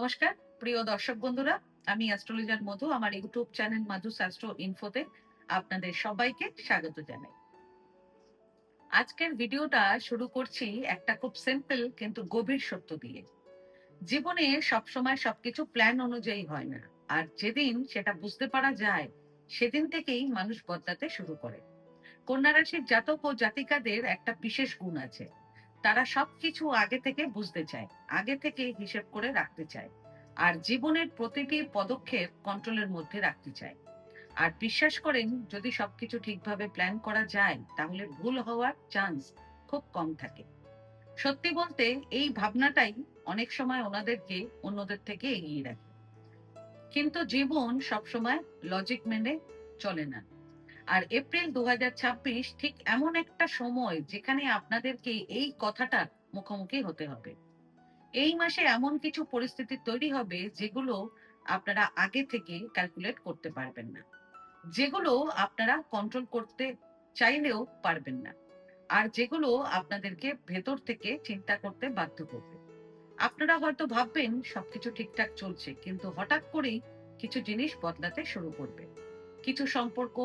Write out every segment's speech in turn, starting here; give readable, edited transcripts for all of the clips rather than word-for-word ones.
নমস্কার প্রিয় দর্শক বন্ধুরা, আমি অ্যাস্ট্রোলজার মধু। আমার ইউটিউব চ্যানেল মাধুস অ্যাস্ট্রো ইনফোতে আপনাদের সবাইকে স্বাগত জানাই। আজকের ভিডিওটা শুরু করছি একটা খুব সিম্পল কিন্তু গভীর সত্য দিয়ে। জীবনে সবসময় সবকিছু প্ল্যান অনুযায়ী হয় না, আর যেদিন সেটা বুঝতে পারা যায় সেদিন থেকেই মানুষ বদলাতে শুরু করে। কন্যা রাশির জাতক ও জাতিকাদের একটা বিশেষ গুণ আছে, তারা সবকিছু আগে থেকে বুঝতে চায়, আগে থেকে হিসেব করে রাখতে চায়, আর জীবনের প্রতিটি পদক্ষেপ কন্ট্রোলের মধ্যে রাখতে চায়। আর বিশ্বাস করেন, যদি সবকিছু ঠিকভাবে প্ল্যান করা যায় তাহলে ভুল হওয়ার চান্স খুব কম থাকে। সত্যি বলতে এই ভাবনাটাই অনেক সময় ওনাদেরকে অন্যদের থেকে এগিয়ে রাখে। কিন্তু জীবন সবসময় লজিক মেনে চলে না। আর এপ্রিল 2026 ঠিক এমন একটা সময় যেখানে আপনাদেরকে এই কথাটার মুখোমুখি হতে হবে। এই মাসে এমন কিছু পরিস্থিতি তৈরি হবে যেগুলো আপনারা আগে থেকে ক্যালকুলেট করতে পারবেন না, যেগুলো আপনারা কন্ট্রোল করতে চাইলেও পারবেন না, আর যেগুলো আপনাদেরকে ভেতর থেকে চিন্তা করতে বাধ্য করবে। আপনারা হয়তো ভাববেন সবকিছু ঠিকঠাক চলছে, কিন্তু হঠাৎ করেই কিছু জিনিস বদলাতে শুরু করবে। কিছু সম্পর্ক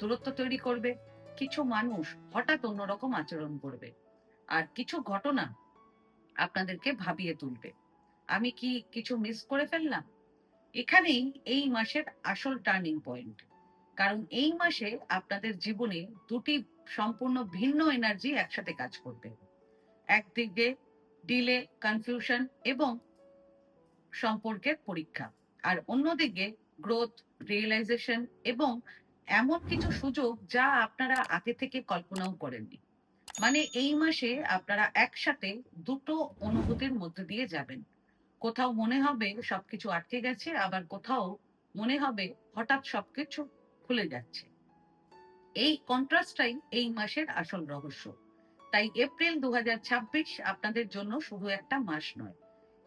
দূরত্ব তৈরি করবে, কিছু মানুষ হঠাৎ অন্যরকম আচরণ করবে, আর কিছু ঘটনা আপনাদেরকে ভাবিয়ে তুলবে। আমি কি কিছু মিস করে ফেললাম? এখানেই এই মাসের আসল টার্নিং পয়েন্ট। কারণ এই মাসে আপনাদের জীবনে দুটি সম্পূর্ণ ভিন্ন এনার্জি একসাথে কাজ করবে। একদিকে ডিলে, কনফিউশন এবং সম্পর্কের পরীক্ষা, আর অন্যদিকে গ্রোথ, রিয়েলাইজেশন এবং এমন কিছু সুযোগ যা আপনারা আগে থেকে কল্পনাও করেননি। মানে এই মাসে আপনারা একসাথে দুটো অনুভূতির মধ্যে দিয়ে যাবেন। কোথাও মনে হবে সবকিছু আটকে গেছে, আবার কোথাও মনে হবে হঠাৎ সবকিছু খুলে যাচ্ছে। এই কন্ট্রাস্টটাই এই মাসের আসল রহস্য। তাই এপ্রিল 2026 আপনাদের জন্য শুধু একটা মাস নয়,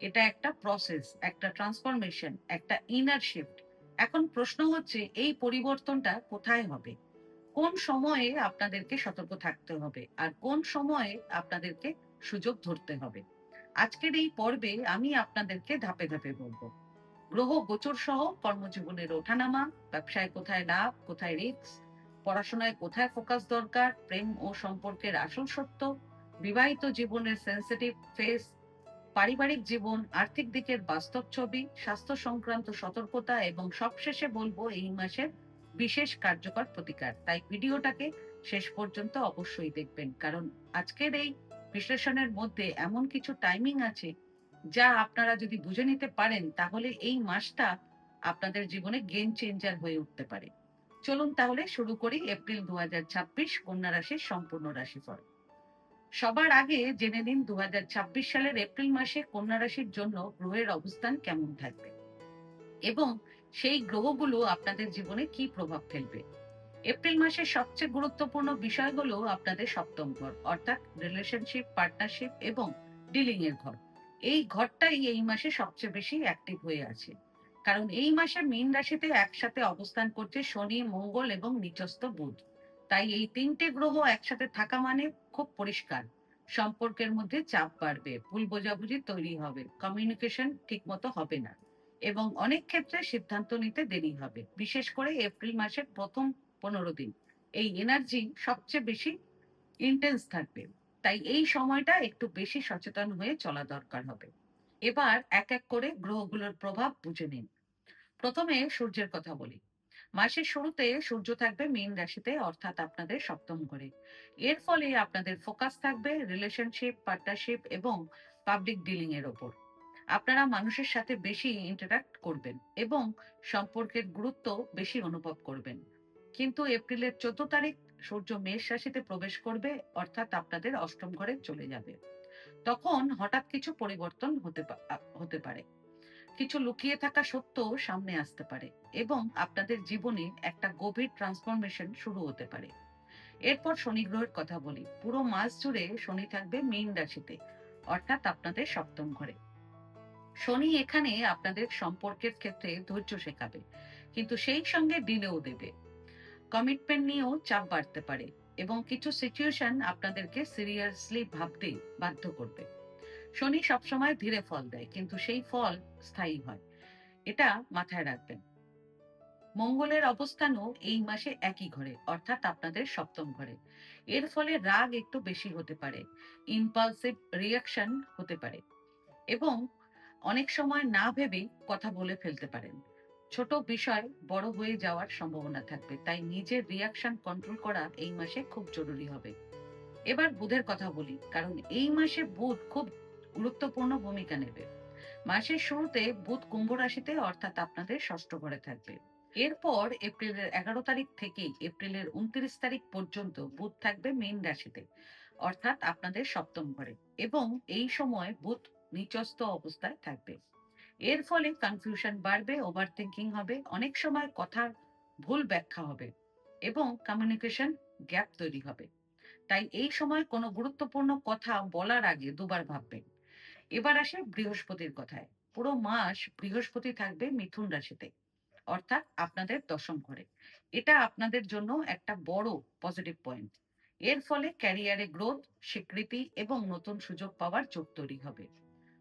এটা একটা প্রসেস, একটা ট্রান্সফরমেশন, একটা ইনার শিফট। এখন প্রশ্ন হচ্ছে, এই পরিবর্তনটা কোথায় হবে? কোন সময়ে আপনাদেরকে সতর্ক থাকতে হবে, আর কোন সময়ে আপনাদেরকে সুযোগ ধরতে হবে? আজকের এই পর্বে আমি আপনাদেরকে ধাপে ধাপে বলবো। গ্রহ গোচর সহ কর্মজীবনের ওঠানামা, ব্যবসায় কোথায় লাভ, কোথায় রিস্ক, পড়াশোনায় কোথায় ফোকাস দরকার, প্রেম ও সম্পর্কের আসল সত্য, বিবাহিত জীবনের সেন্সিটিভ ফেস, পারিবারিক জীবন, আর্থিক দিকের বাস্তব ছবি, স্বাস্থ্য সংক্রান্ত সতর্কতা, এবং সবশেষে বলবো এই মাসের বিশেষ কার্যকর প্রতিকার। তাই ভিডিওটাকে শেষ পর্যন্ত অবশ্যই দেখবেন, কারণ আজকের এই বিশ্লেষণের মধ্যে এমন কিছু টাইমিং আছে যা আপনারা যদি বুঝে নিতে পারেন তাহলে এই মাসটা আপনাদের জীবনে গেম চেঞ্জার হয়ে উঠতে পারে। চলুন তাহলে শুরু করি এপ্রিল 2026 কন্যা রাশির সম্পূর্ণ রাশিফল। সবার আগে জেনে নিন 2026 সালের এপ্রিল মাসে কন্যা রাশির জন্য গ্রহের অবস্থান কেমন থাকবে এবং সেই গ্রহগুলো আপনাদের জীবনে কি প্রভাব ফেলবে। এপ্রিল মাসের সবচেয়ে গুরুত্বপূর্ণ বিষয় হলো আপনাদের সপ্তম ঘর, অর্থাৎ রিলেশনশিপ, পার্টনারশিপ এবং ডিলিং এর ঘর। এই ঘরটাই এই মাসে সবচেয়ে বেশি অ্যাক্টিভ হয়ে আছে, কারণ এই মাসে মীন রাশিতে একসাথে অবস্থান করছে শনি, মঙ্গল এবং নিচস্থ বুধ। তাই এই তিনটে গ্রহ একসাথে থাকা মানে খুব পরিষ্কার, সম্পর্কের মধ্যে চাপ বাড়বে, ভুল বোঝাবুঝি তৈরি হবে, কমিউনিকেশন ঠিক মতো হবে না, এবং অনেক ক্ষেত্রে সিদ্ধান্ত নিতে দেরি হবে। বিশেষ করে এপ্রিল মাসের প্রথম 15 দিন এই এনার্জি সবচেয়ে বেশি ইন্টেন্স থাকবে। তাই এই সময়টা একটু বেশি সচেতন হয়ে চলা দরকার হবে। এবার এক এক করে গ্রহগুলোর প্রভাব বুঝে নিন। প্রথমে সূর্যের কথা বলি। মাসের শুরুতে সূর্য থাকবে মীন রাশিতে, অর্থাৎ আপনাদের সপ্তম ঘরে। এর ফলে আপনাদের ফোকাস থাকবে রিলেশনশিপ, পার্টনারশিপ এবং পাবলিক ডিলিং এর ওপর। আপনারা মানুষের সাথে বেশি ইন্টারাক্ট করবেন এবং সম্পর্কের গুরুত্ব বেশি অনুভব করবেন। কিন্তু এপ্রিলের 14 তারিখ সূর্য মেষ রাশিতে প্রবেশ করবে, অর্থাৎ আপনাদের অষ্টম ঘরে চলে যাবে। তখন হঠাৎ কিছু পরিবর্তন হতে পারে, কিছু লুকিয়ে থাকা সত্য সামনে আসতে পারে, এবং আপনাদের জীবনে একটা গভীর ট্রান্সফরমেশন শুরু হতে পারে। এরপর শনি গ্রহের কথা বলি। পুরো মাস জুড়ে শনি থাকবে মীন রাশিতে, অর্থাৎ আপনাদের সপ্তম ঘরে। শনি এখানে আপনাদের সম্পর্কের ক্ষেত্রে ধৈর্য শেখাবে, কিন্তু সেই সঙ্গে ডিলেও দেবে। কমিটমেন্ট নিয়েও চাপ বাড়তে পারে এবং কিছু সিচুয়েশন আপনাদেরকে সিরিয়াসলি ভাবতে বাধ্য করবে। শনি সবসময় ধীরে ফল দেয়, কিন্তু সেই ফল স্থায়ী হয়, এটা মাথায় রাখবেন। মঙ্গলের অবস্থানও এই মাসে একই ঘরে, অর্থাৎ আপনাদের সপ্তম ঘরে। এর ফলে রাগ একটু বেশি হতে পারে, ইম্পালসিভ রিয়াকশন হতে পারে এবং অনেক সময় না ভেবেই কথা বলে ফেলতে পারেন। ছোট বিষয় বড় হয়ে যাওয়ার সম্ভাবনা থাকবে, তাই নিজের রিয়াকশন কন্ট্রোল করা এই মাসে খুব জরুরি হবে। এবার বুধের কথা বলি, কারণ এই মাসে বুধ খুব গুরুত্বপূর্ণ ভূমিকা নেবে। মাসের শুরুতে বুধ কুম্ভ রাশিতে, অর্থাৎ আপনাদের ষষ্ঠ ঘরে থাকবে। এরপর এপ্রিলের 11 তারিখ থেকে এপ্রিলের 29 তারিখ পর্যন্ত বুধ থাকবে মীন রাশিতে, অর্থাৎ আপনাদের সপ্তম ঘরে, এবং এই সময় বুধ নিচস্থ অবস্থায় থাকবে। এর ফলে কনফিউশন বাড়বে, ওভার থিঙ্কিং হবে, অনেক সময় কথার ভুল ব্যাখ্যা হবে এবং কমিউনিকেশন গ্যাপ তৈরি হবে। তাই এই সময় কোনো গুরুত্বপূর্ণ কথা বলার আগে দুবার ভাববেন। এবার আসে বৃহস্পতির কথায়। পুরো মাস বৃহস্পতি থাকবে মিথুন রাশিতে, অর্থাৎ আপনাদের দশম ঘরে। এটা আপনাদের জন্য একটা বড় পজিটিভ পয়েন্ট। এর ফলে ক্যারিয়ারে গ্রোথ, স্বীকৃতি এবং নতুন সুযোগ পাওয়ার যোগ তৈরি হবে।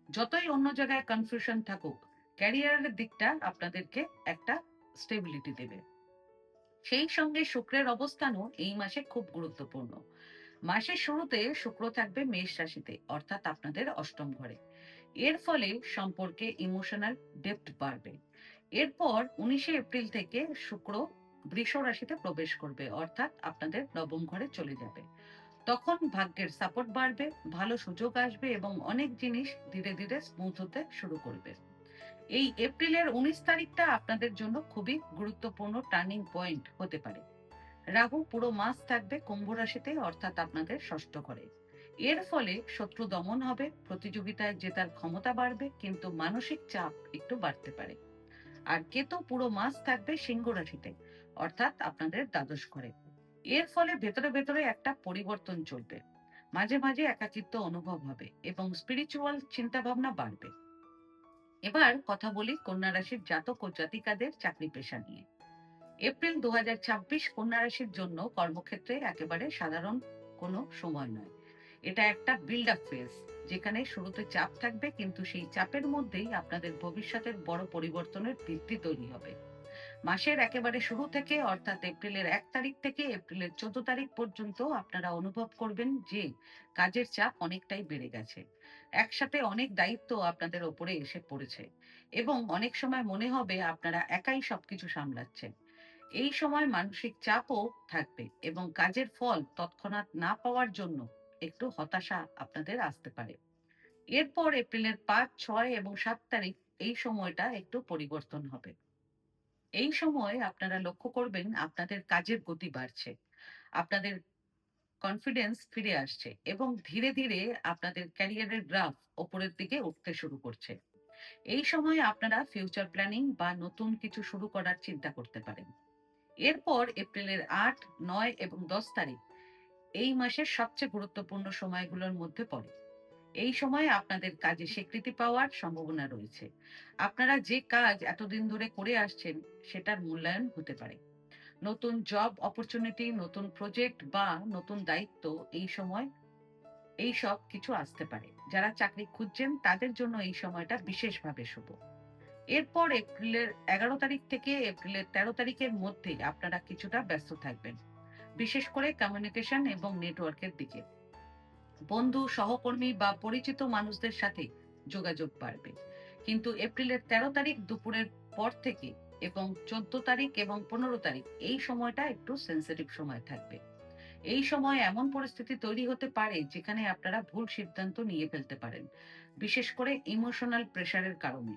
যতই অন্য জায়গায় কনফিউশন থাকুক, ক্যারিয়ারের দিকটা আপনাদেরকে একটা স্টেবিলিটি দেবে। সেই সঙ্গে শুক্রের অবস্থানও এই মাসে খুব গুরুত্বপূর্ণ। মাসের শুরুতে শুক্র থাকবে মেষ রাশিতে, অর্থাৎ আপনাদের অষ্টম ঘরে। এর ফলে সম্পর্কে ইমোশনাল ডেপথ বাড়বে। এরপর 19 এপ্রিল থেকে শুক্র বৃষ রাশিতে প্রবেশ করবে, অর্থাৎ আপনাদের নবম ঘরে চলে যাবে। তখন ভাগ্যের সাপোর্ট বাড়বে, ভালো সুযোগ আসবে এবং অনেক জিনিস ধীরে ধীরে স্মুথ হতে শুরু করবে। এই এপ্রিলের 19 তারিখটা আপনাদের জন্য খুবই গুরুত্বপূর্ণ টার্নিং পয়েন্ট হতে পারে। রাহু পুরো মাস থাকবে কুম্ভ রাশিতে, অর্থাৎ আপনাদের ষষ্ঠ ঘরে। এর ফলে শত্রু দমন হবে, প্রতিযোগিতায় জেতার ক্ষমতা বাড়বে, কিন্তু মানসিক চাপ একটু বাড়তে পারে। আর কেতু পুরো মাস থাকবে সিংহ রাশিতে, অর্থাৎ আপনাদের দ্বাদশ ঘরে। এর ফলে ভেতরে ভেতরে একটা পরিবর্তন চলবে, মাঝে মাঝে একাকিত্ব অনুভব হবে এবং স্পিরিচুয়াল চিন্তা ভাবনা বাড়বে। এবার কথা বলি কন্যা রাশির জাতক ও জাতিকাদের চাকরি পেশা নিয়ে। এপ্রিল 2026 কন্যা রাশির জন্য কর্মক্ষেত্রে একেবারে সাধারণ কোনো সময় নয়। এটা একটা বিল্ড আপ ফেজ, যেখানে শুরুতে চাপ থাকবে, কিন্তু সেই চাপের মধ্যেই আপনাদের ভবিষ্যতের বড় পরিবর্তনের ভিত্তি তৈরি হবে। মাসের একেবারে শুরু থেকে, অর্থাৎ এপ্রিলের 1 তারিখ থেকে এপ্রিলের 14 তারিখ পর্যন্ত আপনারা অনুভব করবেন যে কাজের চাপ অনেকটাই বেড়ে গেছে। একসাথে অনেক দায়িত্ব আপনাদের ওপরে এসে পড়েছে এবং অনেক সময় মনে হবে আপনারা একাই সবকিছু সামলাচ্ছেন। এই সময় মানসিক চাপও থাকবে এবং কাজের ফল তৎক্ষণাৎ না পাওয়ার জন্য একটু হতাশা আপনাদের আসতে পারে। এরপর এপ্রিলের 5, 6 এবং 7 তারিখ এই সময়টা একটু পরিবর্তন হবে। এই সময় আপনারা লক্ষ্য করবেন আপনাদের কাজের গতি বাড়ছে, আপনাদের কনফিডেন্স ফিরে আসছে এবং ধীরে ধীরে আপনাদের ক্যারিয়ারের গ্রাফ ওপরের দিকে উঠতে শুরু করছে। এই সময় আপনারা ফিউচার প্ল্যানিং বা নতুন কিছু শুরু করার চিন্তা করতে পারেন। এরপর এপ্রিলের 8, 9 এবং 10 তারিখ এই মাসের সবচেয়ে গুরুত্বপূর্ণ সময়গুলোর মধ্যে পড়ে। এই সময়ে আপনাদের কাজে স্বীকৃতি পাওয়ার সম্ভাবনা রয়েছে। আপনারা যে কাজ এতদিন ধরে করে আসছেন সেটার মূল্যায়ন হতে পারে। নতুন জব অপরচুনিটি, নতুন প্রজেক্ট বা নতুন দায়িত্ব এই সময় এই সব কিছু আসতে পারে। যারা চাকরি খুঁজছেন তাদের জন্য এই সময়টা বিশেষভাবে শুভ। এরপর এপ্রিলের 11 তারিখ থেকে এপ্রিলের 13 তারিখের মধ্যে আপনারা কিছুটা ব্যস্ত থাকবেন, বিশেষ করে কমিউনিকেশন এবং নেটওয়ার্কের দিকে। বন্ধু, সহকর্মী বা পরিচিত মানুষদের সাথে যোগাযোগ বাড়বে। কিন্তু এপ্রিলের 13 তারিখ দুপুরের পর থেকে এবং 14 তারিখ এবং 15 তারিখ এই সময়টা একটু সেন্সিটিভ সময় থাকবে। এই সময় এমন পরিস্থিতি তৈরি হতে পারে যেখানে আপনারা ভুল সিদ্ধান্ত নিয়ে ফেলতে পারেন, বিশেষ করে ইমোশনাল প্রেশারের কারণে।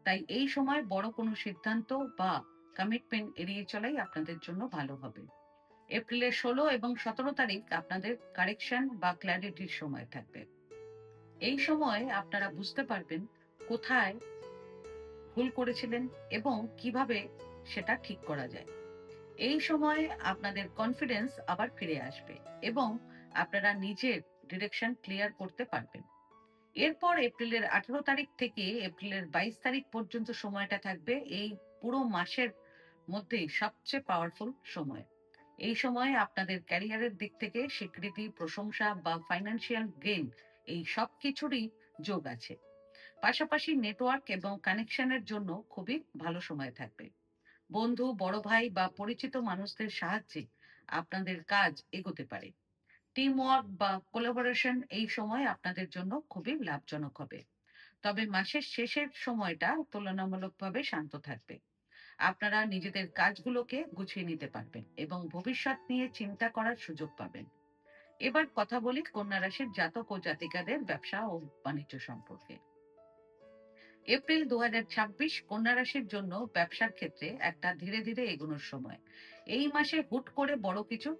তাই এই সময় বড় কোনো সিদ্ধান্ত বা কমিটমেন্ট এড়িয়ে চলাই আপনাদের জন্য ভালো হবে। এপ্রিলের 16 এবং 17 তারিখ আপনাদের কারেকশন বা ক্ল্যারিটির সময় থাকবে। এই সময় আপনারা বুঝতে পারবেন কোথায় ভুল করেছিলেন এবং কিভাবে সেটা ঠিক করা যায়। এই সময় আপনাদের কনফিডেন্স আবার ফিরে আসবে এবং আপনারা নিজের ডিরেকশন ক্লিয়ার করতে পারবেন। এরপর এপ্রিলের 18 তারিখ থেকে এপ্রিলের 22 তারিখ পর্যন্ত সময়টা থাকবে এই পুরো মাসের মধ্যেই সবচেয়ে পাওয়ারফুল সময়। এই সময়ে আপনাদের ক্যারিয়ারের দিক থেকে স্বীকৃতি, প্রশংসা বা ফাইন্যান্সিয়াল গেইন এই সব কিছুরই যোগ আছে। পাশাপাশি নেটওয়ার্ক এবং কানেকশনের জন্য খুবই ভালো সময় থাকবে। বন্ধু, বড় ভাই বা পরিচিত মানুষদের সাহায্যে আপনাদের কাজ এগোতে পারে। টিম ওয়ার্ক বা কোলাবোরেশন এই সময় আপনাদের জন্য খুবই লাভজনক হবে। তবে মাসের শেষের সময়টা তুলনামূলকভাবে শান্ত থাকবে। আপনারা নিজেদের কাজগুলোকে গুছিয়ে নিতে পারবেন এবং ভবিষ্যৎ নিয়ে চিন্তা করার সুযোগ পাবেন। এবার কথা বলি কন্যা রাশির জাতক ও জাতিকাদের ব্যবসা ও বাণিজ্য সম্পর্কে। এপ্রিল 2026 কন্যা রাশির জন্য ব্যবসার ক্ষেত্রে একটা ধীরে ধীরে এগোনোর সময়। এই মাসে হুট করে বড় কিছু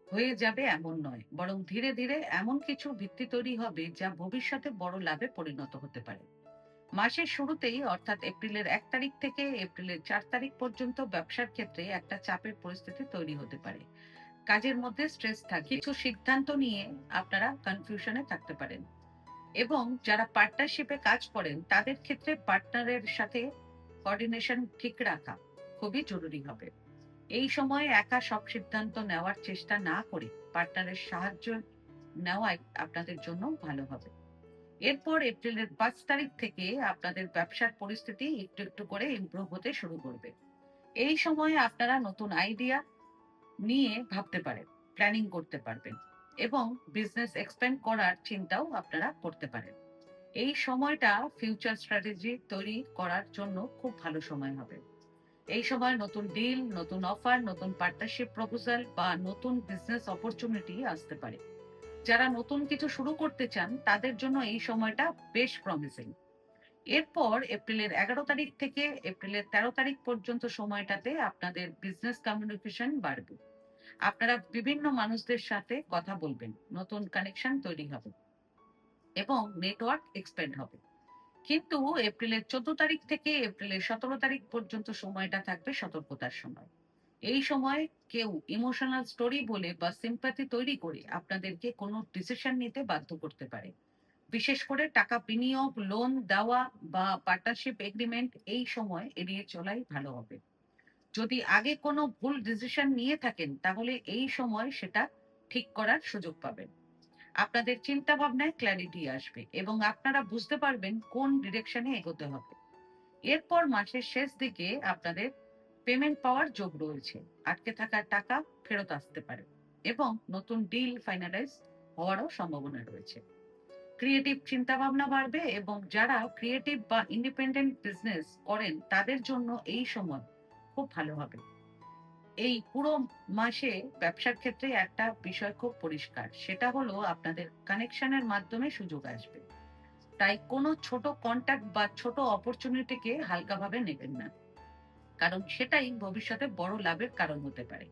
হয়ে যাবে এমন নয়, বরং ধীরে ধীরে এমন কিছু ভিত্তি তৈরি হবে যা ভবিষ্যতে বড় লাভে পরিণত হতে পারে। মাসের শুরুতেই অর্থাৎ এপ্রিলের 1 তারিখ থেকে এপ্রিলের 4 তারিখ পর্যন্ত ব্যবসার ক্ষেত্রে একটা চাপের পরিস্থিতি তৈরি হতে পারে। কাজের মধ্যে স্ট্রেস থাকে, কিছু সিদ্ধান্ত নিয়ে আপনারা কনফিউশনে থাকতে পারেন এবং যারা পার্টনারশিপে কাজ করেন তাদের ক্ষেত্রে পার্টনারের সাথে কোঅর্ডিনেশন ঠিক রাখা খুবই জরুরি হবে। এই সময়ে একা সব সিদ্ধান্ত নেওয়ার চেষ্টা না করে পার্টনারের সাহায্য নেওয়াই আপনাদের জন্য ভালো হবে। এরপর এপ্রিলের 5 তারিখ থেকে আপনাদের ব্যবসার পরিস্থিতি একটু একটু করে ইমপ্রুভ হতে শুরু করবে। এই সময়ে আপনারা নতুন আইডিয়া নিয়ে ভাবতে পারেন, প্ল্যানিং করতে পারবেন এবং বিজনেস এক্সপ্যান্ড করার চিন্তাও আপনারা করতে পারেন। এই সময়টা ফিউচার স্ট্র্যাটেজি তৈরি করার জন্য খুব ভালো সময় হবে। এই সময় নতুন ডিল, নতুন অফার, নতুন পার্টনারশিপ প্রপোজাল বা নতুন বিজনেস অপরচুনিটি আসতে পারে। যারা নতুন কিছু শুরু করতে চান তাদের জন্য এই সময়টা বেশ প্রমিসিং। এরপর এপ্রিলের 11 তারিখ থেকে এপ্রিলের 13 তারিখ পর্যন্ত সময়টাতে আপনাদের বিজনেস কমিউনিকেশন বাড়বে। আপনারা বিভিন্ন মানুষদের সাথে কথা বলবেন, নতুন কানেকশন তৈরি হবে এবং নেটওয়ার্ক এক্সপ্যান্ড হবে। কিন্তু এপ্রিলের 14 তারিখ থেকে এপ্রিলের 17 তারিখ পর্যন্ত সময়টা থাকবে সতর্কতার সময়। এই সময় কেউ ইমোশনাল স্টোরি বলে বা সিম্প্যাথি তৈরি করে আপনাদেরকে কোনো ডিসিশন নিতে বাধ্য করতে পারে। বিশেষ করে টাকা বিনিয়োগ, লোন দেওয়া বা পার্টনারশিপ এগ্রিমেন্ট এই সময় এড়িয়ে চলাই ভালো হবে। যদি আগে কোনো ভুল ডিসিশন নিয়ে থাকেন তাহলে এই সময় সেটা ঠিক করার সুযোগ পাবেন। আপনাদের চিন্তা ভাবনায় ক্ল্যারিটি আসবে এবং আপনারা বুঝতে পারবেন কোন ডিরেকশনে এগোতে হবে। এরপর মাসের শেষ দিকে আপনাদের পেমেন্ট পাওয়ার যোগ রয়েছে। আটকে থাকা টাকা ফেরত আসতে পারে এবং নতুন ডিল ফাইনালাইজ হওয়ারও সম্ভাবনা রয়েছে। ক্রিয়েটিভ চিন্তা ভাবনা বাড়বে এবং যারা ক্রিয়েটিভ বা ইন্ডিপেন্ডেন্ট বিজনেস করেন তাদের জন্য এই সময় খুব ভালো হবে। এই পুরো মাসে ব্যবসার ক্ষেত্রে একটা বিষয় খুব পরিষ্কার, সেটা হলো আপনাদের কানেকশনের মাধ্যমে সুযোগ আসবে। তাই কোনো ছোট কন্ট্যাক্ট বা ছোট অপরচুনিটিকে হালকাভাবে নেবেন না, কারণ সেটাই ভবিষ্যতে বড় লাভের কারণ হতে পারে।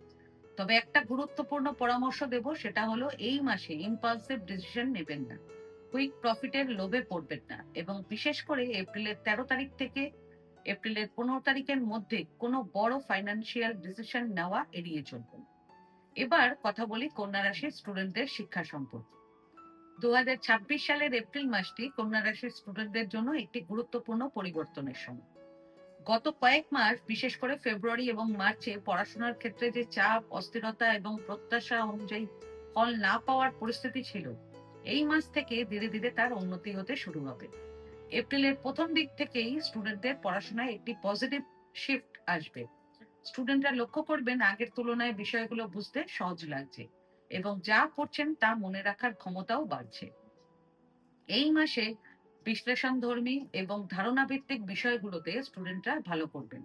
তবে একটা গুরুত্বপূর্ণ পরামর্শ দেব, সেটা হলো এই মাসে ইম্পালসিভ ডিসিশন নেবেন না, কুইক প্রফিটের লোভে পড়বেন না এবং বিশেষ করে এপ্রিলের 13 তারিখ থেকে এপ্রিলের 15 তারিখের মধ্যে কোনো বড় ফাইন্যান্সিয়াল ডিসিশন নেওয়া এড়িয়ে চলবেন। এবার কথা বলি কন্যা রাশির স্টুডেন্টদের শিক্ষা সম্পর্কে। 2026 সালের এপ্রিল মাসটি কন্যা রাশির স্টুডেন্টদের জন্য একটি গুরুত্বপূর্ণ পরিবর্তনের সময়। গত কয়েক মাস, বিশেষ করে ফেব্রুয়ারি এবং মার্চে পড়াশোনার ক্ষেত্রে যে চাপ, অস্থিরতা এবং প্রত্যাশা অনুযায়ী ফল না পাওয়ার পরিস্থিতি ছিল, এই মাস থেকে ধীরে ধীরে তার উন্নতি হতে শুরু হবে। এপ্রিলের প্রথম দিক থেকেই স্টুডেন্টদের পড়াশোনায় একটি পজিটিভ শিফট আসবে। স্টুডেন্টরা লক্ষ্য করবেন আগের তুলনায় বিষয়গুলো বুঝতে সহজ লাগছে এবং যা পড়ছেন তা মনে রাখার ক্ষমতাও বাড়ছে। এই মাসে বিশ্লেষণধর্মী এবং ধারণাভিত্তিক বিষয়গুলোতে স্টুডেন্টরা ভালো করবেন,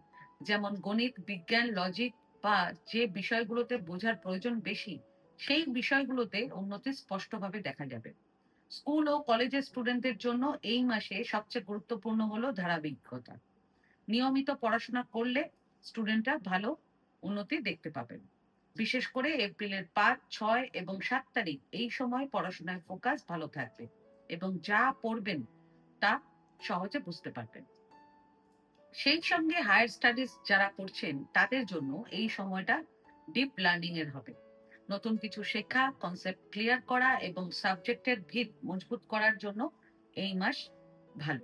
যেমন গণিত, বিজ্ঞান, লজিক বা যে বিষয়গুলোতে বোঝার প্রয়োজন বেশি সেই বিষয়গুলোতে উন্নতি স্পষ্টভাবে দেখা যাবে। স্কুল ও কলেজের স্টুডেন্টদের জন্য এই মাসে সবচেয়ে গুরুত্বপূর্ণ হলো ধারাবাহিকতা। নিয়মিত পড়াশোনা করলে স্টুডেন্টরা ভালো উন্নতি দেখতে পাবেন। বিশেষ করে এপ্রিলের 5, 6 এবং 7 তারিখ এই সময় পড়াশোনায় ফোকাস ভালো থাকবে এবং যা পড়বেন তা সহজে বুঝতে পারবেন। সেই সঙ্গে হায়ার স্টাডিজ যারা করছেন তাদের জন্য এই সময়টা ডিপ লার্নিং এর হবে। নতুন কিছু শেখা, কনসেপ্ট ক্লিয়ার করা এবং সাবজেক্টের ভিত মজবুত করার জন্য এই মাস ভালো।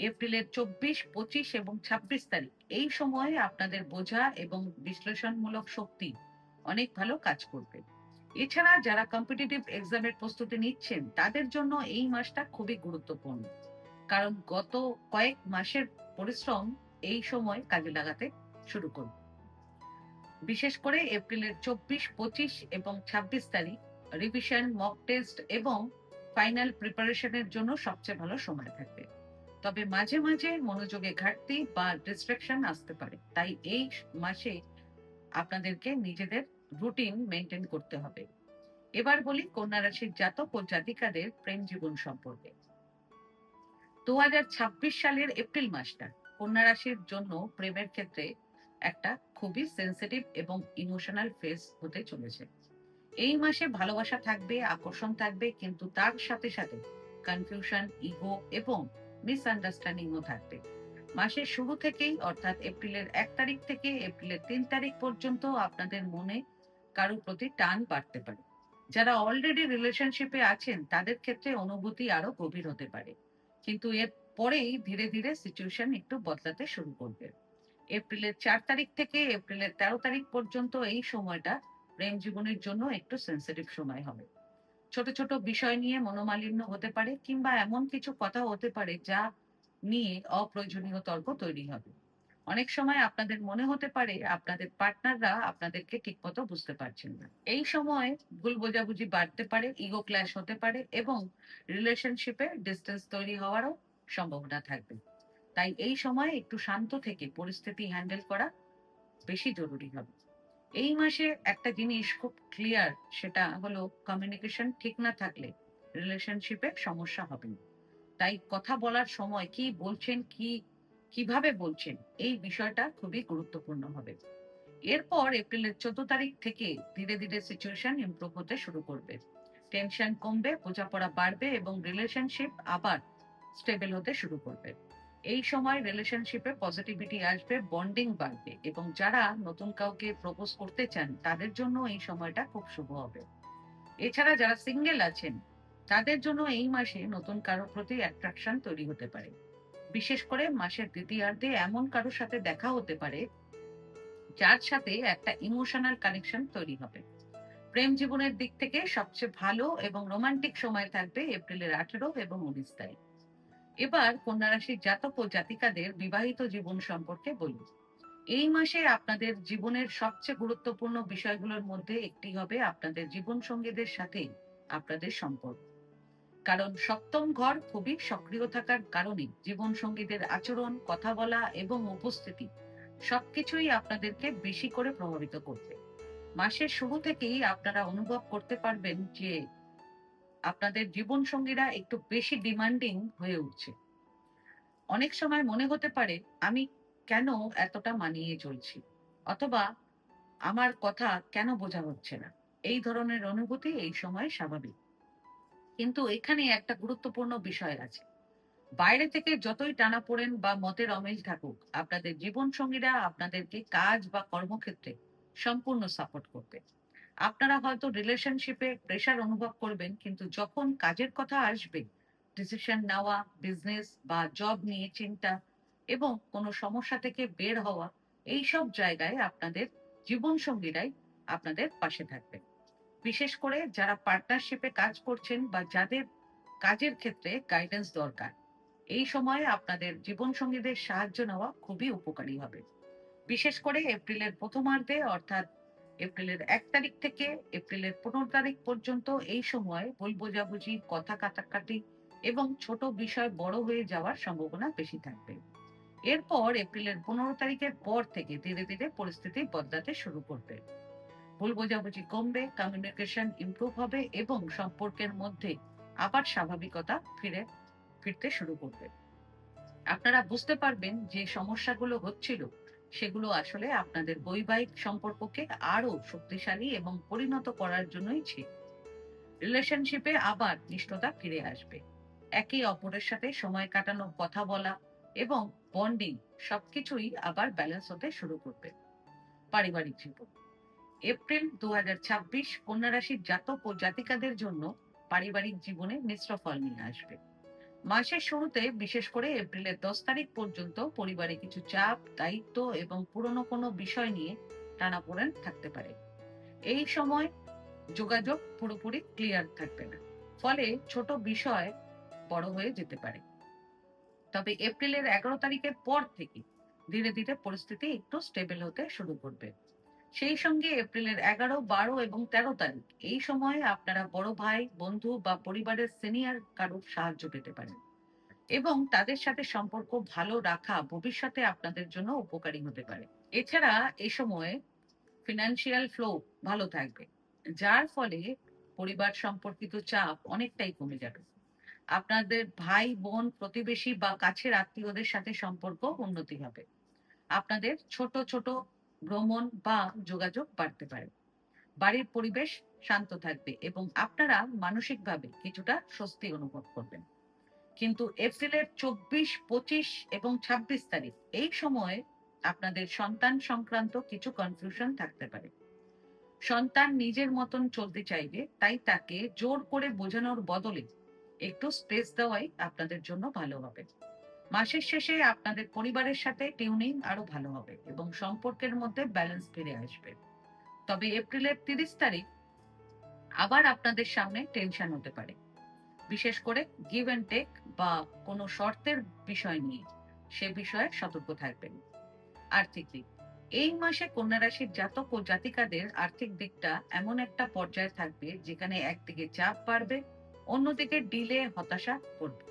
এপ্রিলের 24, 25 এবং 26 তারিখ এই সময়ে আপনাদের বোঝা এবং বিশ্লেষণমূলক শক্তি অনেক ভালো কাজ করবে। এছাড়া যারা কম্পিটিটিভ এক্সামের প্রস্তুতি নিচ্ছেন তাদের জন্য এই মাসটা খুবই গুরুত্বপূর্ণ, কারণ গত কয়েক মাসের পরিশ্রম এই সময় কাজে লাগাতে শুরু করবে। বিশেষ করে এপ্রিলের 24, 25 এবং 26 তারিখ রিভিশন, মক টেস্ট এবং ফাইনাল প্রিপারেশনের জন্য সবচেয়ে ভালো সময় থাকবে। তবে মাঝে মাঝে মনোযোগে ঘাটতি বা ডিস্ট্রাকশন আসতে পারে, তাই এই মাসে আপনাদেরকে নিজেদের রুটিন মেনটেন করতে হবে। এবার বলি কন্যা রাশির জাতক ও জাতিকাদের প্রেম জীবন সম্পর্কে। 2026 সালের এপ্রিল মাসটা কন্যা রাশির জন্য প্রেমের ক্ষেত্রে একটা খুবই সেন্সিটিভ এবং ইমোশনাল ফেজ হতে চলেছে। এই মাসে ভালোবাসা থাকবে, আকর্ষণ থাকবে, কিন্তু তার সাথে সাথে কনফিউশন, ইগো এবং মিসআন্ডারস্ট্যান্ডিংও থাকবে। মাসের শুরু থেকেই অর্থাৎ এপ্রিলের 1 তারিখ থেকে এপ্রিলের 3 তারিখ পর্যন্ত আপনাদের মনে কারোর প্রতি টান বাড়তে পারে। যারা অলরেডি রিলেশনশিপে আছেন তাদের ক্ষেত্রে অনুভূতি আরো গভীর হতে পারে, কিন্তু এর পরেই ধীরে ধীরে সিচুয়েশন একটু বদলাতে শুরু করবে। এপ্রিলের 4 তারিখ থেকে এপ্রিলের 13 তারিখ পর্যন্ত এই সময়টা প্রেম জীবনের জন্য একটু সেন্সিটিভ সময় হবে। ছোট ছোট বিষয় নিয়ে মনোমালিন্য হতে পারে, কিংবা এমন কিছু কথা হতে পারে যা নিয়ে অপ্রয়োজনীয় তর্ক তৈরি হবে। অনেক সময় আপনাদের মনে হতে পারে আপনাদের পার্টনাররা আপনাদেরকে ঠিকমতো বুঝতে পারছেন না। এই সময় ভুল বোঝাবুঝি বাড়তে পারে, ইগো ক্ল্যাশ হতে পারে এবং রিলেশনশিপে ডিস্টেন্স তৈরি হওয়ারও সম্ভাবনা থাকবে। তাই এই সময় একটু শান্ত থেকে পরিস্থিতি হ্যান্ডেল করা বেশি জরুরি হবে। এই মাসে একটা জিনিস খুব ক্লিয়ার, সেটা হলো কমিউনিকেশন ঠিক না থাকলে রিলেশনশিপে সমস্যা হবে না। তাই কথা বলার সময় কি বলছেন, কিভাবে বলছেন, এই বিষয়টা খুবই গুরুত্বপূর্ণ হবে। এরপর এপ্রিলের 14 তারিখ থেকে ধীরে ধীরে সিচুয়েশন ইমপ্রুভ হতে শুরু করবে। টেনশন কমবে, বোঝাপড়া বাড়বে এবং রিলেশনশিপ আবার স্টেবল হতে শুরু করবে। এই সময় রিলেশনশিপে পজিটিভিটি আসবে, বন্ডিং বাড়বে এবং যারা নতুন কাউকে প্রপোজ করতে চান তাদের জন্য এই সময়টা খুব শুভ হবে। এছাড়া যারা সিঙ্গেল আছেন তাদের জন্য এই মাসে নতুন কারোর প্রতি অ্যাট্রাকশন তৈরি হতে পারে। বিশেষ করে মাসের দ্বিতীয়ার্ধে এমন কারোর সাথে দেখা হতে পারে যার সাথে একটা ইমোশনাল কানেকশন তৈরি হবে। প্রেম জীবনের দিক থেকে সবচেয়ে ভালো এবং রোমান্টিক সময় থাকবে এপ্রিলের 18 এবং 19 তারিখ। এবার কন্যা রাশির জাতক ও জাতিকাদের বিবাহিত জীবন সম্পর্কে বলি। এই মাসে আপনাদের জীবনের সবচেয়ে গুরুত্বপূর্ণ বিষয়গুলোর মধ্যে একটি হবে আপনাদের জীবন সঙ্গীদের সাথে আপনাদের সম্পর্ক। কারণ সপ্তম ঘর খুবই সক্রিয় থাকার কারণে জীবন সঙ্গীদের আচরণ, কথা বলা এবং উপস্থিতি সবকিছুই আপনাদেরকে বেশি করে প্রভাবিত করবে। মাসের শুরু থেকেই আপনারা অনুভব করতে পারবেন যে আপনাদের জীবন সঙ্গীরা একটু বেশি ডিমান্ডিং হয়ে উঠছে। অনেক সময় মনে হতে পারে আমি কেন এতটা মানিয়ে চলছি, অথবা আমার কথা কেন বোঝা হচ্ছে না। এই ধরনের অনুভূতি এই সময় স্বাভাবিক, কিন্তু এখানে একটা গুরুত্বপূর্ণ বিষয় আছে। বাইরে থেকে যতই টানাপোড়েন বা মতের অমিল থাকুক, আপনাদের জীবন সঙ্গীরা আপনাদেরকে কাজ বা কর্মক্ষেত্রে সম্পূর্ণ সাপোর্ট করবে। আপনারা হয়তো রিলেশনশিপে প্রেশার অনুভব করবেন, কিন্তু যখন কাজের কথা আসবে, ডিসিশন নেওয়া, বিজনেস বা জব নিয়ে চিন্তা এবং কোনো সমস্যা থেকে বের হওয়া, এই সব জায়গায় আপনাদের জীবন সঙ্গীরাই আপনাদের পাশে থাকবে। বিশেষ করে যারা পার্টনারশিপে কাজ করছেন বা যাদের কাজের ক্ষেত্রে গাইডেন্স দরকার, এই সময়ে আপনাদের জীবন সঙ্গীদের সাহায্য নেওয়া খুবই উপকারী হবে। বিশেষ করে এপ্রিলের প্রথমার্ধে অর্থাৎ এপ্রিলের 1 তারিখ থেকে এপ্রিলের 15 তারিখ পর্যন্ত এই সময় ভুল বোঝাবুঝি, কথা কাটাকাটি এবং ছোট বিষয় বড় হয়ে যাওয়ার সম্ভাবনা বেশি থাকবে। এরপর এপ্রিলের 15 তারিখের পর থেকে ধীরে ধীরে পরিস্থিতি বদলাতে শুরু করবে। ভুল বোঝাবুঝি কমবে, কমিউনিকেশন ইমপ্রুভ হবে এবং সম্পর্কের মধ্যে আবার স্বাভাবিকতা ফিরতে শুরু করবে। আপনারা বুঝতে পারবেন যে সমস্যাগুলো হচ্ছিল সেগুলো আসলে আপনাদের বৈবাহিক সম্পর্ককে আরো শক্তিশালী এবং পরিণত করার জন্যই ছিল। রিলেশনশিপে আবার নিষ্ঠতা ফিরে আসবে। একে অপরের সাথে সময় কাটানো, কথা বলা এবং বন্ডিং সবকিছুই আবার ব্যালেন্স হতে শুরু করবে। পারিবারিক জীবন এপ্রিল 2026 কন্যা রাশির জাতক ও জাতিকাদের জন্য পারিবারিক জীবনে মিশ্র ফল নিয়ে আসবে। মাসের শুরুতে বিশেষ করে এপ্রিলের 10 তারিখ পর্যন্ত পরিবারে কিছু চাপ, দায়িত্ব এবং পুরনো কোনো বিষয় নিয়ে টানাপোড়েন থাকতে পারে। এই সময় যোগাযোগ পুরোপুরি ক্লিয়ার থাকবে না, ফলে ছোট বিষয় বড় হয়ে যেতে পারে। তবে এপ্রিলের 11 তারিখের পর থেকে ধীরে ধীরে পরিস্থিতি একটু স্টেবল হতে শুরু করবে। সেই সঙ্গে এপ্রিলের 11, 12 এবং 13 তারিখ এই সময়ে আপনারা বড় ভাই, বন্ধু বা পরিবারের সিনিয়র কারোর সাহায্য পেতে পারেন এবং তাদের সাথে সম্পর্ক ভালো রাখা ভবিষ্যতে আপনাদের জন্য উপকারী হতে পারে। এছাড়া এই সময়ে ফিনান্সিয়াল ফ্লো ভালো থাকবে, যার ফলে পরিবার সম্পর্কিত চাপ অনেকটাই কমে যাবে। আপনাদের ভাই, বোন, প্রতিবেশী বা কাছের আত্মীয়দের সাথে সম্পর্ক উন্নতি হবে। আপনাদের ছোট ছোট ভ্রমণ বা যোগাযোগ বাড়তে পারে। বাড়ির পরিবেশ শান্ত থাকবে এবং আপনারা মানসিকভাবে কিছুটা স্বস্তি অনুভব করবেন। কিন্তু এপ্রিলের 24, 25 এবং 26 তারিখ এই সময়ে আপনাদের সন্তান সংক্রান্ত কিছু কনফিউশন থাকতে পারে। সন্তান নিজের মতন চলতে চাইবে, তাই তাকে জোর করে বোঝানোর বদলে একটু স্পেস দেওয়াই আপনাদের জন্য ভালো হবে। মাসের শেষে আপনাদের পরিবারের সাথে টিউনিং আরো ভালো হবে এবং সম্পর্কের মধ্যে ব্যালেন্স ফিরে আসবে। তবে এপ্রিলের 30 তারিখ আবার আপনাদের সামনে টেনশন হতে পারে, বিশেষ করে গিভ অ্যান্ড টেক বা কোনো শর্তের বিষয় নিয়ে। সে বিষয়ে সতর্ক থাকবেন। আর্থিক দিক, এই মাসে কন্যা রাশির জাতক ও জাতিকাদের আর্থিক দিকটা এমন একটা পর্যায়ে থাকবে যেখানে একদিকে চাপ বাড়বে, অন্যদিকে ডিলে হতাশা করবে।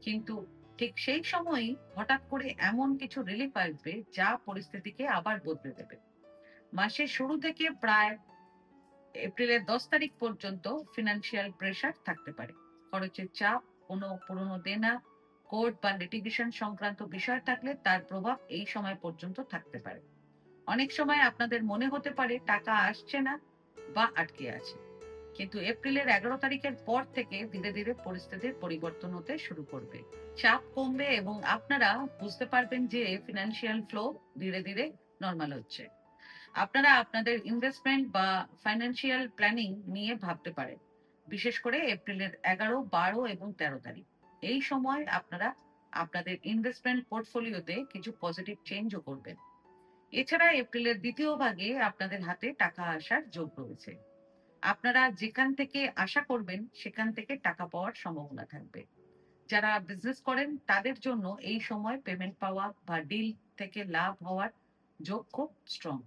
কিন্তু ঠিক সেই সময়ই হঠাৎ করে এমন কিছু রিলিফ আসবে যা পরিস্থিতিকে আবার বদলে দেবে। মাসের শুরু থেকে প্রায় এপ্রিলের 10 তারিখ পর্যন্ত ফিনান্সিয়াল প্রেশার থাকতে পারে। খরচের চাপ, কোনো পুরনো দেনা, কোর্ট বা লিটিগেশন সংক্রান্ত বিষয় থাকলে তার প্রভাব এই সময় পর্যন্ত থাকতে পারে। অনেক সময় আপনাদের মনে হতে পারে টাকা আসছে না বা আটকে আছে। কিন্তু এপ্রিলের 11 তারিখের পর থেকে ধীরে ধীরে পরিস্থিতির পরিবর্তন হতে শুরু করবে। চাপ কমবে এবং আপনারা বুঝতে পারবেন যে ফিনান্সিয়াল ফ্লো ধীরে ধীরে নরমাল হচ্ছে। আপনারা আপনাদের ইনভেস্টমেন্ট বা ফাইন্যান্সিয়াল প্ল্যানিং নিয়ে ভাবতে পারেন, বিশেষ করে এপ্রিলের 11, 12 এবং 13 তারিখ। এই সময় আপনারা আপনাদের ইনভেস্টমেন্ট পোর্টফোলিওতে কিছু পজিটিভ চেঞ্জও করবেন। এছাড়া এপ্রিলের দ্বিতীয় ভাগে আপনাদের হাতে টাকা আসার যোগ রয়েছে। আপনারা যেখান থেকে আশা করবেন সেখান থেকে টাকা পাওয়ার সম্ভাবনা থাকবে। যারা বিজনেস করেন তাদের জন্য এই সময় পেমেন্ট পাওয়া বা ডিল থেকে লাভ হওয়ার যোগ খুব স্ট্রং।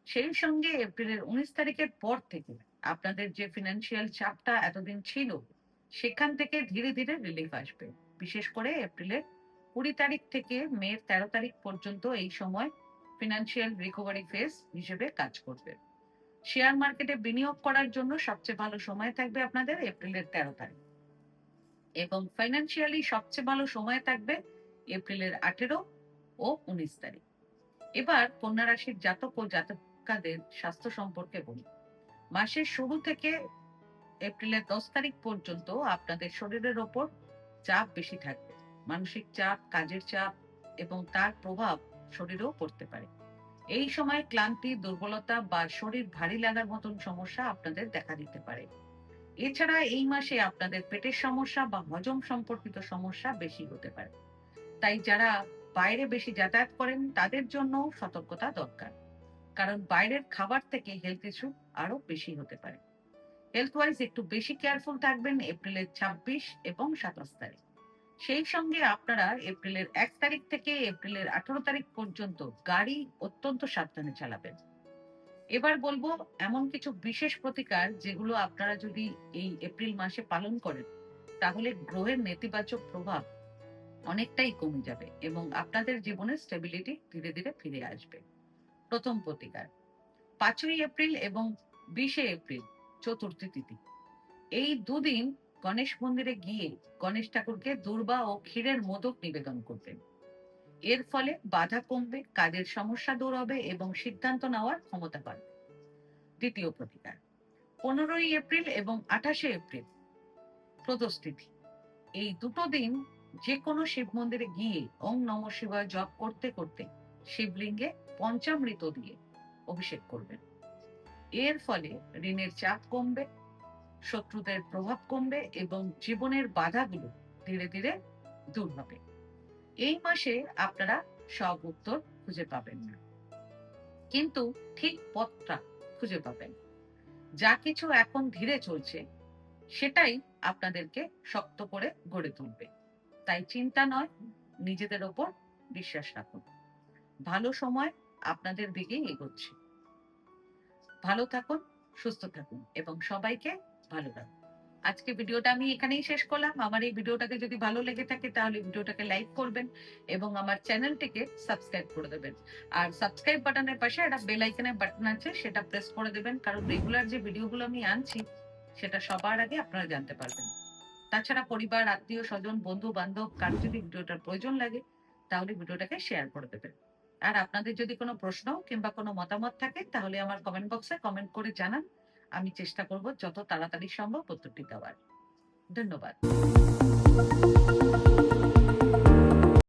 সেই সঙ্গে এপ্রিলের 19 তারিখের পর থেকে আপনাদের যে ফিনান্সিয়াল চাপটা এতদিন ছিল সেখান থেকে ধীরে ধীরে রিলিফ আসবে। বিশেষ করে এপ্রিলের 20 তারিখ থেকে মের 13 তারিখ পর্যন্ত এই সময় ফিনান্সিয়াল রিকভারি ফেজ হিসেবে কাজ করবে। শেয়ার মার্কেটে বিনিয়োগ করার জন্য সবচেয়ে ভালো সময় থাকবে আপনাদের এপ্রিলের 13 তারিখ এবং ফাইন্যান্সিয়ালি সবচেয়ে ভালো সময় থাকবে এপ্রিলের 18 ও 19 তারিখ। এবার কন্যা রাশির জাতক ও জাতকাদের স্বাস্থ্য সম্পর্কে বলি। মাসের শুরু থেকে এপ্রিলের 10 তারিখ পর্যন্ত আপনাদের শরীরের ওপর চাপ বেশি থাকবে। মানসিক চাপ, কাজের চাপ এবং তার প্রভাব শরীরেও পড়তে পারে। এই সময় ক্লান্তি, দুর্বলতা বা শরীর ভারী লাগার মতন সমস্যা আপনাদের দেখা দিতে পারে। এছাড়া এই মাসে আপনাদের পেটের সমস্যা বা হজম সম্পর্কিত সমস্যা বেশি হতে পারে। তাই যারা বাইরে বেশি যাতায়াত করেন তাদের জন্য সতর্কতা দরকার, কারণ বাইরের খাবার থেকে হেলথ ইস্যু আরো বেশি হতে পারে। হেলথ ওয়াইজ একটু বেশি কেয়ারফুল থাকবেন এপ্রিলের 26 এবং 27 তারিখ। সেই সঙ্গে আপনারা এপ্রিলের 1 তারিখ থেকে এপ্রিলের 18 তারিখ পর্যন্ত গাড়ি অত্যন্ত সাবধানে চালাবেন। এবার বলবো এমন কিছু বিশেষ প্রতিকার যেগুলো আপনারা যদি এই এপ্রিল মাসে পালন করেন তাহলে গ্রহের নেতিবাচক প্রভাব অনেকটাই কমে যাবে এবং আপনাদের জীবনে স্টেবিলিটি ধীরে ধীরে ফিরে আসবে। প্রথম প্রতিকার, 5ই এপ্রিল এবং 20শে এপ্রিল চতুর্থী তিথি এই দুদিন গণেশ মন্দিরে গিয়ে গণেশ ঠাকুরকে দূর্বা ও ক্ষীরের মোদক নিবেদন করবেন। এর ফলে বাধা কমবে, কাজের সমস্যা দূর হবে এবং সিদ্ধান্ত নেওয়ার ক্ষমতা বাড়বে। দ্বিতীয় প্রতিকার, 15ই এপ্রিল এবং 28শে এপ্রিল প্রদোষ তিথি এই দুটো দিন যে কোনো শিব মন্দিরে গিয়ে ওম নম শিবায় জপ করতে করতে শিবলিঙ্গে পঞ্চামৃত দিয়ে অভিষেক করবেন। এর ফলে ঋণের চাপ কমবে, শত্রুদের প্রভাব কমবে এবং জীবনের বাধাগুলো ধীরে ধীরে দূর হবে। এই মাসে আপনারা সব উত্তর খুঁজে পাবেন না, কিন্তু ঠিক পথটা খুঁজে পাবেন। যা কিছু এখন ধীরে চলছে সেটাই আপনাদেরকে শক্ত করে গড়ে তুলবে। তাই চিন্তা নয়, নিজেদের ওপর বিশ্বাস রাখুন। ভালো সময় আপনাদের দিকেই এগোচ্ছে। ভালো থাকুন, সুস্থ থাকুন এবং সবাইকে ভালো রাখুন। আজকে ভিডিওটা আমি এখানেই শেষ করলাম। আমার এই ভিডিওটাকে যদি ভালো লেগে থাকে তাহলে ভিডিওটাকে লাইক করবেন এবং আমার চ্যানেলটিকে সাবস্ক্রাইব করে দেবেন। আর সাবস্ক্রাইব বাটনের পাশে একটা বেল আইকনের বাটন আছে, সেটা প্রেস করে দেবেন, কারণ রেগুলার যে ভিডিওগুলো আমি আনছি সেটা সবার আগে আপনারা জানতে পারবেন। তাছাড়া পরিবার, আত্মীয় স্বজন, বন্ধু বান্ধব কারো যদি ভিডিওটার প্রয়োজন লাগে তাহলে ভিডিওটাকে শেয়ার করে দেবেন। আর আপনাদের যদি কোনো প্রশ্ন কিংবা কোনো মতামত থাকে তাহলে আমার কমেন্ট বক্সে কমেন্ট করে জানান। আমি চেষ্টা করব যত তাড়াতাড়ি সম্ভব উত্তরটি দেওয়ার। ধন্যবাদ।